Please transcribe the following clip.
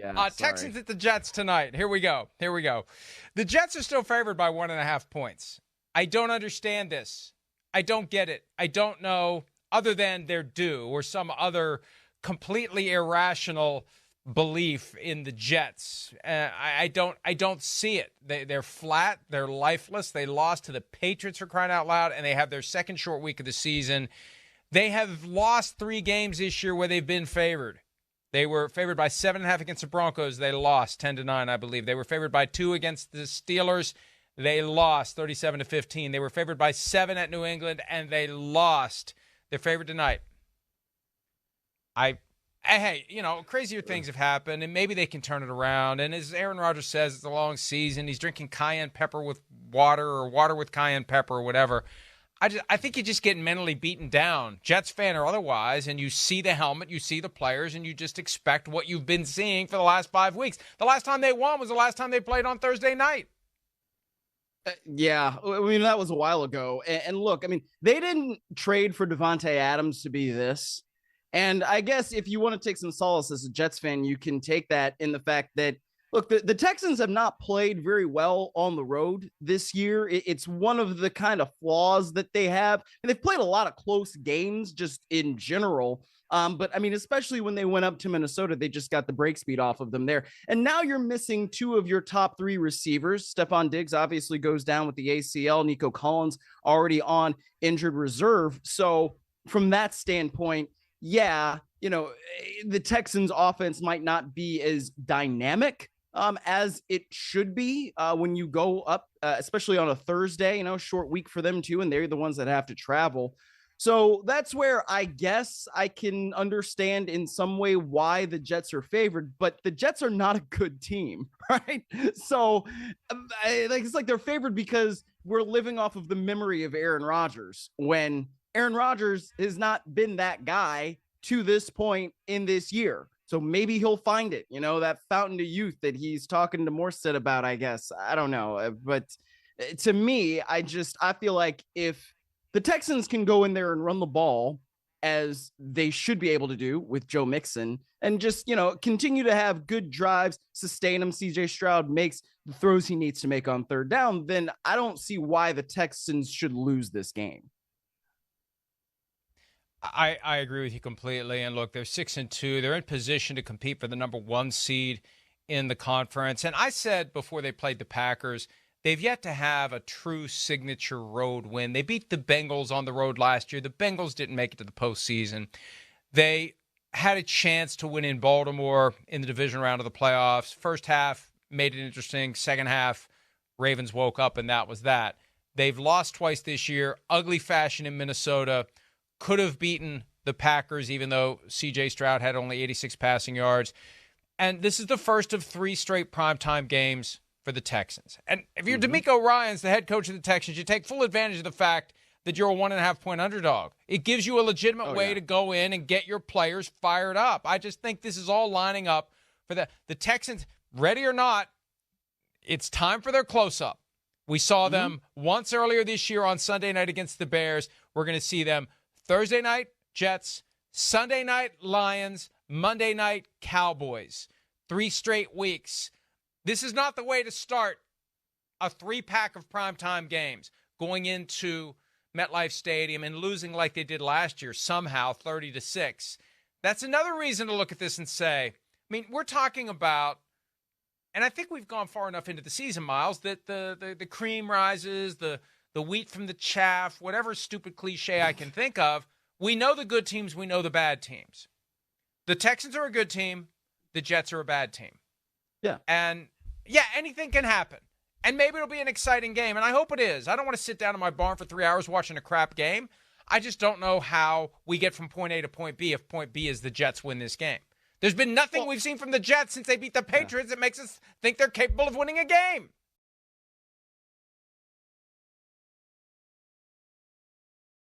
Yeah, Texans sorry. at the Jets tonight. Here we go. The Jets are still favored by 1.5 points. I don't understand this. I don't get it. I don't know, other than they're due or some other completely irrational belief in the Jets. I don't see it. They're flat. They're lifeless. They lost to the Patriots, for crying out loud, and they have their second short week of the season. They have lost 3 games this year where they've been favored. They were favored by 7.5 against the Broncos. They lost 10-9, I believe. They were favored by 2 against the Steelers. They lost 37-15. They were favored by 7 at New England, and they lost. They're favored tonight. Hey, crazier things have happened, and maybe they can turn it around. And as Aaron Rodgers says, it's a long season. He's drinking cayenne pepper with water or water with cayenne pepper or whatever. I think you just get mentally beaten down, Jets fan or otherwise, and you see the helmet, you see the players, and you just expect what you've been seeing for the last 5 weeks. The last time they won was the last time they played on Thursday night. Yeah, I mean, that was a while ago. And look, I mean, they didn't trade for Devontae Adams to be this. And I guess if you want to take some solace as a Jets fan, you can take that in the fact that, look, the Texans have not played very well on the road this year. It's one of the kind of flaws that they have. And they've played a lot of close games just in general. But I mean, especially when they went up to Minnesota, they just got the break speed off of them there. And now you're missing 2 of your top 3 receivers. Stephon Diggs obviously goes down with the ACL. Nico Collins already on injured reserve. So from that standpoint, yeah, the Texans offense might not be as dynamic as it should be when you go up, especially on a Thursday, short week for them too. And they're the ones that have to travel. So that's where I guess I can understand in some way why the Jets are favored, but the Jets are not a good team, right? So it's like they're favored because we're living off of the memory of Aaron Rodgers when Aaron Rodgers has not been that guy to this point in this year. So maybe he'll find it, that fountain of youth that he's talking to Morstead about, I guess. I don't know. But to me, I feel like if the Texans can go in there and run the ball as they should be able to do with Joe Mixon and just, continue to have good drives, sustain them. CJ Stroud makes the throws he needs to make on third down, then I don't see why the Texans should lose this game. I agree with you completely. And look, they're 6-2. They're in position to compete for the number 1 seed in the conference. And I said before they played the Packers, they've yet to have a true signature road win. They beat the Bengals on the road last year. The Bengals didn't make it to the postseason. They had a chance to win in Baltimore in the division round of the playoffs. First half made it interesting. Second half, Ravens woke up, and that was that. They've lost twice this year. Ugly fashion in Minnesota. Could have beaten the Packers, even though C.J. Stroud had only 86 passing yards. And this is the first of 3 straight primetime games for the Texans. And if you're DeMeco Ryans, the head coach of the Texans, you take full advantage of the fact that you're a 1.5-point underdog. It gives you a legitimate way to go in and get your players fired up. I just think this is all lining up for the Texans, ready or not, it's time for their close-up. We saw them once earlier this year on Sunday night against the Bears. We're going to see them Thursday night, Jets, Sunday night, Lions, Monday night, Cowboys. 3 straight weeks. This is not the way to start a 3-pack of primetime games, going into MetLife Stadium and losing like they did last year, somehow 30-6. That's another reason to look at this and say, I mean, we're talking about, and I think we've gone far enough into the season, Miles, that the cream rises, the wheat from the chaff, whatever stupid cliche I can think of. We know the good teams, we know the bad teams. The Texans are a good team, the Jets are a bad team. Yeah. And, yeah, anything can happen. And maybe it'll be an exciting game, and I hope it is. I don't want to sit down in my barn for 3 hours watching a crap game. I just don't know how we get from point A to point B if point B is the Jets win this game. There's been nothing we've seen from the Jets since they beat the Patriots that makes us think they're capable of winning a game.